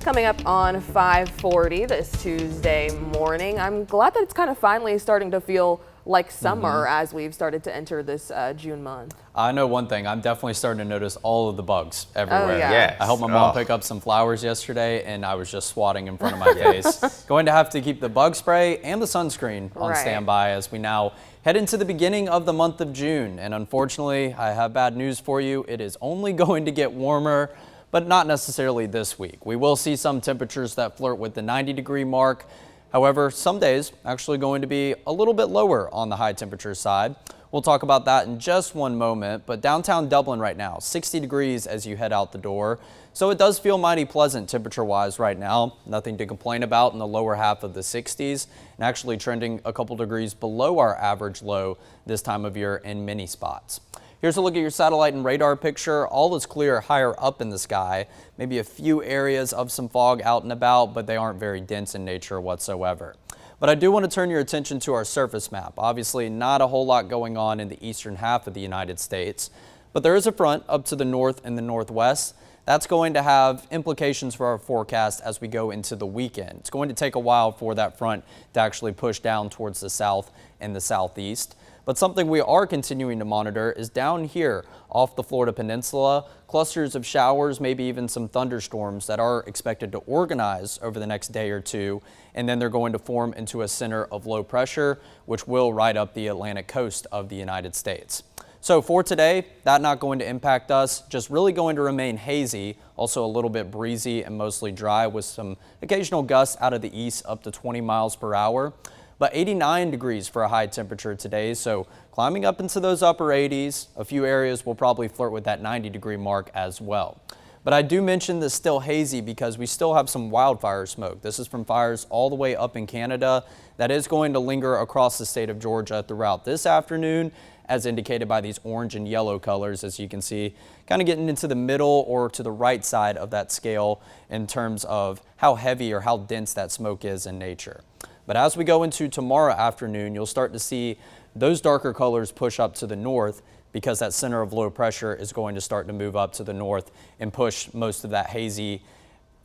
Coming up on 5:40 this Tuesday morning, I'm glad that it's kind of finally starting to feel like summer as we've started to enter this June month. I know one thing, I'm definitely starting to notice all of the bugs everywhere. Oh, yeah. Yes. I helped my mom pick up some flowers yesterday and I was just swatting in front of my face. Going to have to keep the bug spray and the sunscreen on standby as we now head into the beginning of the month of June. And unfortunately, I have bad news for you. It is only going to get warmer, but not necessarily this week. We will see some temperatures that flirt with the 90-degree mark. However, some days actually going to be a little bit lower on the high temperature side. We'll talk about that in just one moment, but downtown Dublin right now, 60 degrees as you head out the door. So it does feel mighty pleasant temperature-wise right now. Nothing to complain about in the lower half of the 60s and actually trending a couple degrees below our average low this time of year in many spots. Here's a look at your satellite and radar picture. All is clear higher up in the sky. Maybe a few areas of some fog out and about, but they aren't very dense in nature whatsoever. But I do want to turn your attention to our surface map. Obviously, not a whole lot going on in the eastern half of the United States, but there is a front up to the north and the northwest. That's going to have implications for our forecast as we go into the weekend. It's going to take a while for that front to actually push down towards the south and the southeast. But something we are continuing to monitor is down here off the Florida Peninsula, clusters of showers, maybe even some thunderstorms that are expected to organize over the next day or two, and then they're going to form into a center of low pressure, which will ride up the Atlantic coast of the United States. So for today, that not going to impact us, just really going to remain hazy, also a little bit breezy and mostly dry with some occasional gusts out of the east up to 20 miles per hour. But 89 degrees for a high temperature today, so climbing up into those upper 80s. A few areas will probably flirt with that 90-degree mark as well. But I do mention this still hazy because we still have some wildfire smoke. This is from fires all the way up in Canada that is going to linger across the state of Georgia throughout this afternoon, as indicated by these orange and yellow colors, as you can see, kind of getting into the middle or to the right side of that scale in terms of how heavy or how dense that smoke is in nature. But as we go into tomorrow afternoon, you'll start to see those darker colors push up to the north because that center of low pressure is going to start to move up to the north and push most of that hazy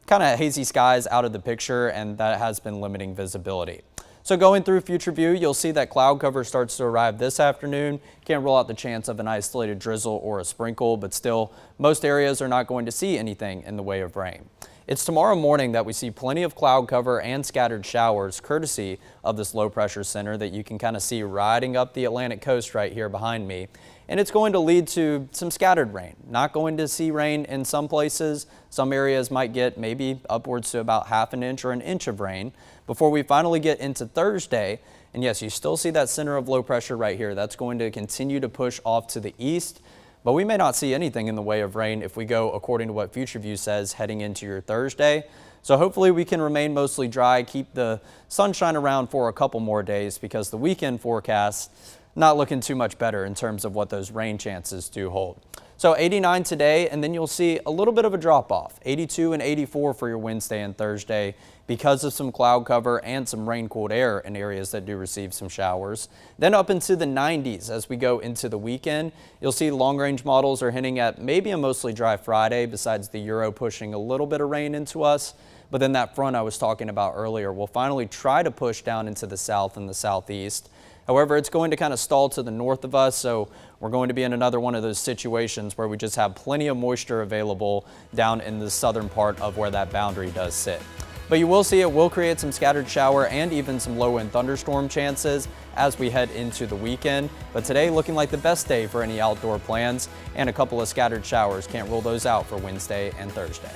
skies out of the picture, and that has been limiting visibility. So going through future view, you'll see that cloud cover starts to arrive this afternoon. Can't rule out the chance of an isolated drizzle or a sprinkle, but still, most areas are not going to see anything in the way of rain. It's tomorrow morning that we see plenty of cloud cover and scattered showers courtesy of this low pressure center that you can kind of see riding up the Atlantic coast right here behind me. And it's going to lead to some scattered rain. Not going to see rain in some places. Some areas might get maybe upwards to about half an inch or an inch of rain before we finally get into Thursday. And yes, you still see that center of low pressure right here. That's going to continue to push off to the east. But we may not see anything in the way of rain if we go according to what Future View says heading into your Thursday. So hopefully we can remain mostly dry, keep the sunshine around for a couple more days because the weekend forecast not looking too much better in terms of what those rain chances do hold. So 89 today, and then you'll see a little bit of a drop off, 82 and 84 for your Wednesday and Thursday because of some cloud cover and some rain cooled air in areas that do receive some showers. Then up into the 90s as we go into the weekend. You'll see long range models are hinting at maybe a mostly dry Friday besides the Euro pushing a little bit of rain into us. But then that front I was talking about earlier will finally try to push down into the south and the southeast. However, it's going to kind of stall to the north of us, so we're going to be in another one of those situations where we just have plenty of moisture available down in the southern part of where that boundary does sit. But you will see it will create some scattered shower and even some low-end thunderstorm chances as we head into the weekend. But today looking like the best day for any outdoor plans, and a couple of scattered showers. Can't rule those out for Wednesday and Thursday.